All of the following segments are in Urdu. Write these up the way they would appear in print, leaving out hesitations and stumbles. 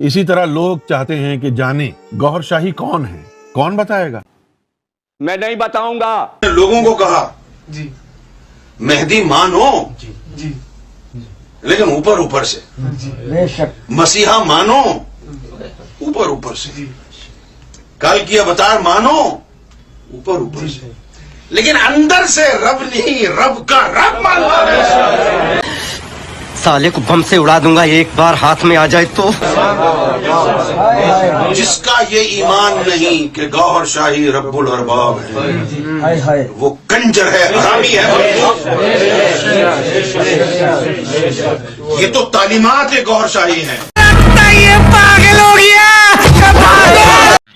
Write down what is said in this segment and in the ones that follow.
اسی طرح لوگ چاہتے ہیں کہ جانیں گوہر شاہی کون ہے. کون بتائے گا؟ میں نہیں بتاؤں گا. لوگوں کو کہا جی مہدی مانو جی لیکن اوپر اوپر سے، مسیحا مانو اوپر اوپر سے، کل کی اوتار مانو اوپر اوپر سے، لیکن اندر سے رب نہیں، رب کا رب مانتا ہے. سالے کو بم سے اڑا دوں گا ایک بار ہاتھ میں آ جائے تو. جس کا یہ ایمان نہیں کہ گوہر شاہی رب الارباب ہے، وہ کنجر ہے، حرامی ہے. یہ تو تعلیمات گوہر شاہی ہیں.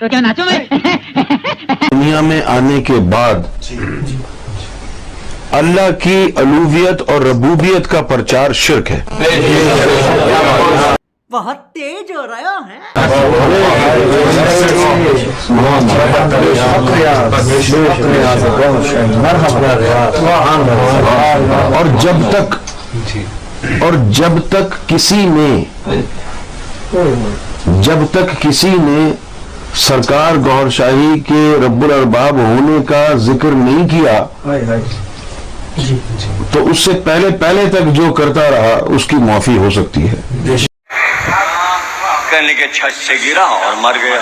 تو کیا ناچو میں؟ دنیا میں آنے کے بعد اللہ کی الوہیت اور ربوبیت کا پرچار شرک ہے. بہت تیز ہو رہا ہے. اور جب تک کسی نے سرکار گوہر شاہی کے رب الارباب ہونے کا ذکر نہیں کیا تو اس سے پہلے تک جو کرتا رہا اس کی معافی ہو سکتی ہے. کہنے کے چھت سے گرا اور مر گیا.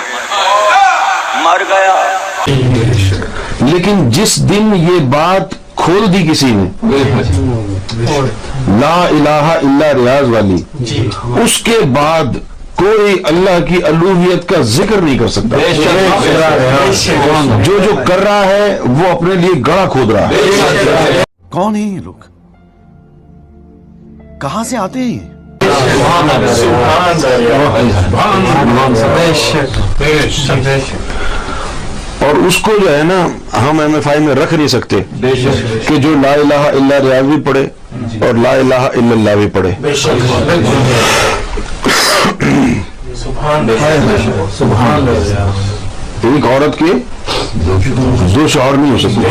لیکن جس دن یہ بات کھول دی کسی نے، لا الہ الا ریاض والی، اس کے بعد کوئی اللہ کی الوہیت کا ذکر نہیں کر سکتا. جو کر رہا ہے وہ اپنے لیے گڑھا کھود رہا ہے. کون ہیں یہ لوگ؟ کہاں سے آتے ہیں یہ؟ اور اس کو جو ہے نا ہم ایم ایف آئی میں رکھ نہیں سکتے کہ جو لا الہ الا ریاض بھی پڑھے اور لا الہ الا اللہ بھی پڑھے. ایک عورت کے دو شوہر نہیں ہو سکتے،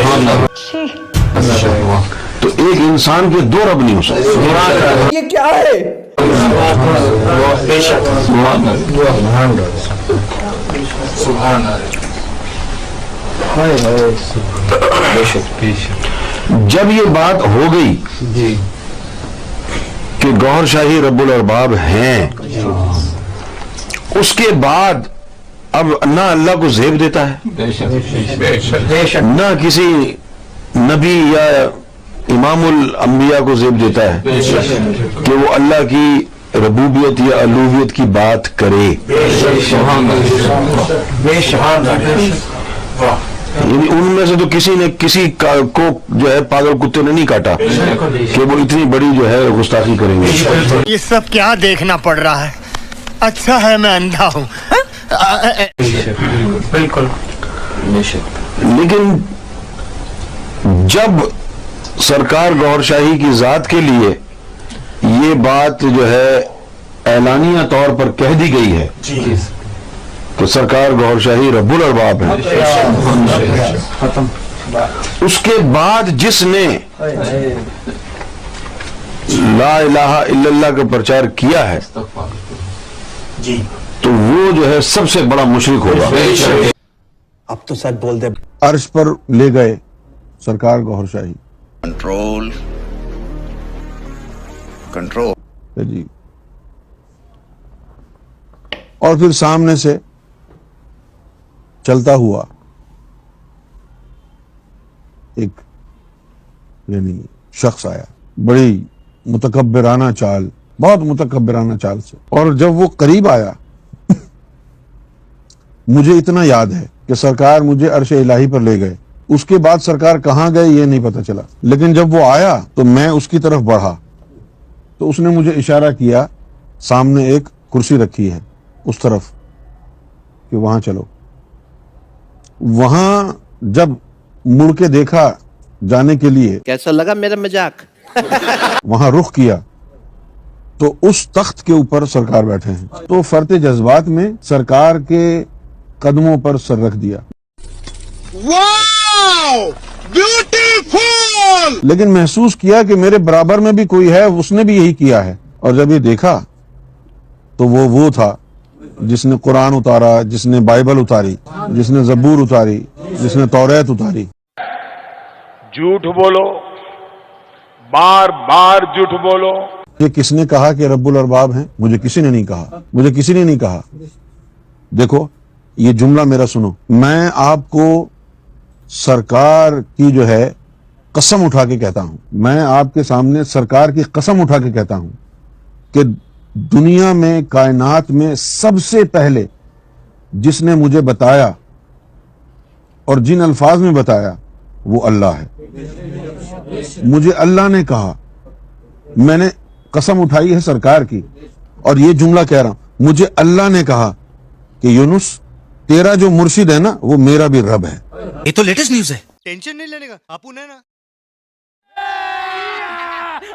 تو ایک انسان کے دو رب نہیں ہو سکتے. یہ کیا ہے؟ جب یہ بات ہو گئی کہ گوہر شاہی رب الارباب ہیں، اس کے بعد اب نہ اللہ کو زیب دیتا ہے، نہ کسی نبی یا امام الانبیاء کو زیب دیتا ہے کہ وہ اللہ کی ربوبیت یا الوہیت کی بات کرے. یعنی ان میں سے تو کسی نے کسی کو جو ہے پاگل کتے نے نہیں کاٹا کہ وہ اتنی بڑی جو ہے گستاخی کریں گے. یہ سب کیا دیکھنا پڑ رہا ہے؟ اچھا ہے میں اندھا ہوں. بالکل. لیکن جب سرکار گوہر شاہی کی ذات کے لیے یہ بات جو ہے اعلانیہ طور پر کہہ دی گئی ہے کہ سرکار گوہر شاہی رب الارباب ہے، اس کے بعد جس نے لا الہ الا اللہ کا پرچار کیا ہے تو وہ جو ہے سب سے بڑا مشرک ہوگا. اب تو سچ بول دے. عرش پر لے گئے سرکار گوہر شاہی. کنٹرول جی. اور پھر سامنے سے چلتا ہوا ایک یعنی شخص آیا، بڑی متکبرانہ چال، بہت متکبرانہ چال سے. اور جب وہ قریب آیا، مجھے اتنا یاد ہے کہ سرکار مجھے عرش الہی پر لے گئے. اس کے بعد سرکار کہاں گئے یہ نہیں پتا چلا، لیکن جب وہ آیا تو میں اس کی طرف بڑھا تو اس نے مجھے اشارہ کیا، سامنے ایک کرسی رکھی ہے اس طرف، کہ وہاں چلو. وہاں جب مڑ کے دیکھا جانے کے لیے، کیسا لگا میرا مذاق؟ وہاں رخ کیا تو اس تخت کے اوپر سرکار بیٹھے ہیں. تو فرط جذبات میں سرکار کے قدموں پر سر رکھ دیا. واو بیوٹیفل. لیکن محسوس کیا کہ میرے برابر میں بھی کوئی ہے، اس نے بھی یہی کیا ہے. اور جب یہ دیکھا تو وہ تھا جس نے قرآن اتارا, جس نے بائبل اتاری, جس نے زبور اتاری, جس نے توریت اتاری. جھوٹ بولو, بار بار جھوٹ بولو. یہ کس نے کہا کہ رب الارباب ہیں؟ مجھے کسی نے نہیں کہا, مجھے کسی نے نہیں کہا. دیکھو یہ جملہ میرا سنو, میں آپ کو سرکار کی جو ہے قسم اٹھا کے کہتا ہوں, میں آپ کے سامنے سرکار کی قسم اٹھا کے کہتا ہوں کہ دنیا میں, کائنات میں سب سے پہلے جس نے مجھے بتایا اور جن الفاظ میں بتایا وہ اللہ ہے. مجھے اللہ نے کہا, میں نے قسم اٹھائی ہے سرکار کی, اور یہ جملہ کہہ رہا ہوں, مجھے اللہ نے کہا کہ یونس تیرا جو مرشد ہے نا وہ میرا بھی رب ہے. یہ تو لیٹسٹ نیوز ہے. ٹینشن نہیں لینے کا, آپ انہیں نا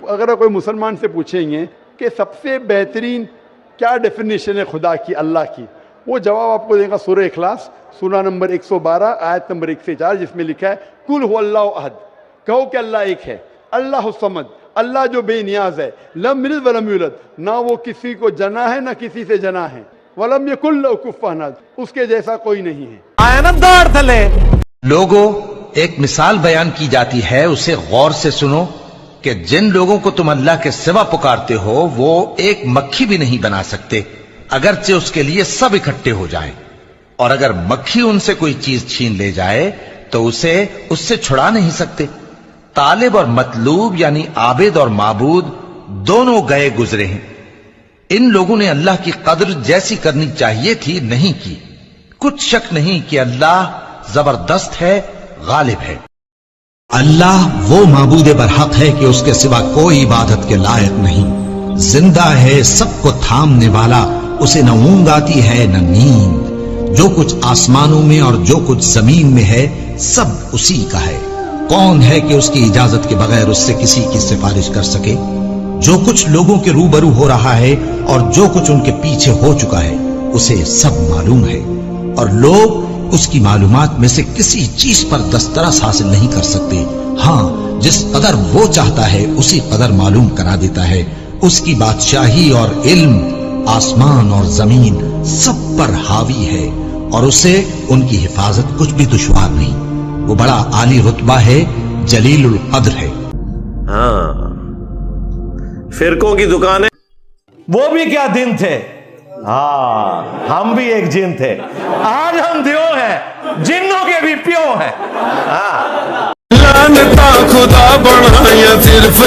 اگر کوئی مسلمان سے پوچھیں گے کہ سب سے بہترین کیا ڈیفینیشن ہے خدا کی, اللہ کی, وہ جواب آپ کو دے گا سورہ اخلاص, سورہ نمبر 112 آیت نمبر 1 سے 4, جس میں لکھا ہے قل هو اللہ احد, کہو کہ اللہ ایک ہے, اللہ الصمد, اللہ جو بے نیاز ہے, لم یلد ولم یولد, نہ وہ کسی کو جنا ہے نہ کسی سے جنا ہے, ولم یکن لہ کفوا احد, اس کے جیسا کوئی نہیں ہے. لوگوں, ایک مثال بیان کی جاتی ہے, اسے غور سے سنو کہ جن لوگوں کو تم اللہ کے سوا پکارتے ہو وہ ایک مکھی بھی نہیں بنا سکتے اگرچہ اس کے لیے سب اکٹھے ہو جائیں, اور اگر مکھی ان سے کوئی چیز چھین لے جائے تو اسے اس سے چھڑا نہیں سکتے. طالب اور مطلوب یعنی عابد اور معبود دونوں گئے گزرے ہیں. ان لوگوں نے اللہ کی قدر جیسی کرنی چاہیے تھی نہیں کی. کچھ شک نہیں کہ اللہ زبردست ہے, غالب ہے. اللہ وہ معبود برحق ہے کہ اس کے سوا کوئی عبادت کے لائق نہیں. زندہ ہے, سب کو تھامنے والا, اسے نہ اونگ آتی ہے نہ نیند. جو کچھ آسمانوں میں اور جو کچھ زمین میں ہے سب اسی کا ہے. کون ہے کہ اس کی اجازت کے بغیر اس سے کسی کی سفارش کر سکے؟ جو کچھ لوگوں کے روبرو ہو رہا ہے اور جو کچھ ان کے پیچھے ہو چکا ہے اسے سب معلوم ہے, اور لوگ اس کی معلومات میں سے کسی چیز پر دسترس حاصل نہیں کر سکتے. ہاں, جس قدر وہ چاہتا ہے اسی قدر معلوم کرا دیتا ہے. اس کی بادشاہی اور علم آسمان اور زمین سب پر حاوی ہے, اور اسے ان کی حفاظت کچھ بھی دشوار نہیں. وہ بڑا عالی رتبہ ہے, جلیل القدر ہے. ہاں, فرقوں کی دکانیں وہ بھی کیا دن تھے. ہاں, ہم بھی ایک جن تھے, آج ہم دیو ہیں, جنوں کے بھی پیو ہیں. لانتا خدا بنایا صرف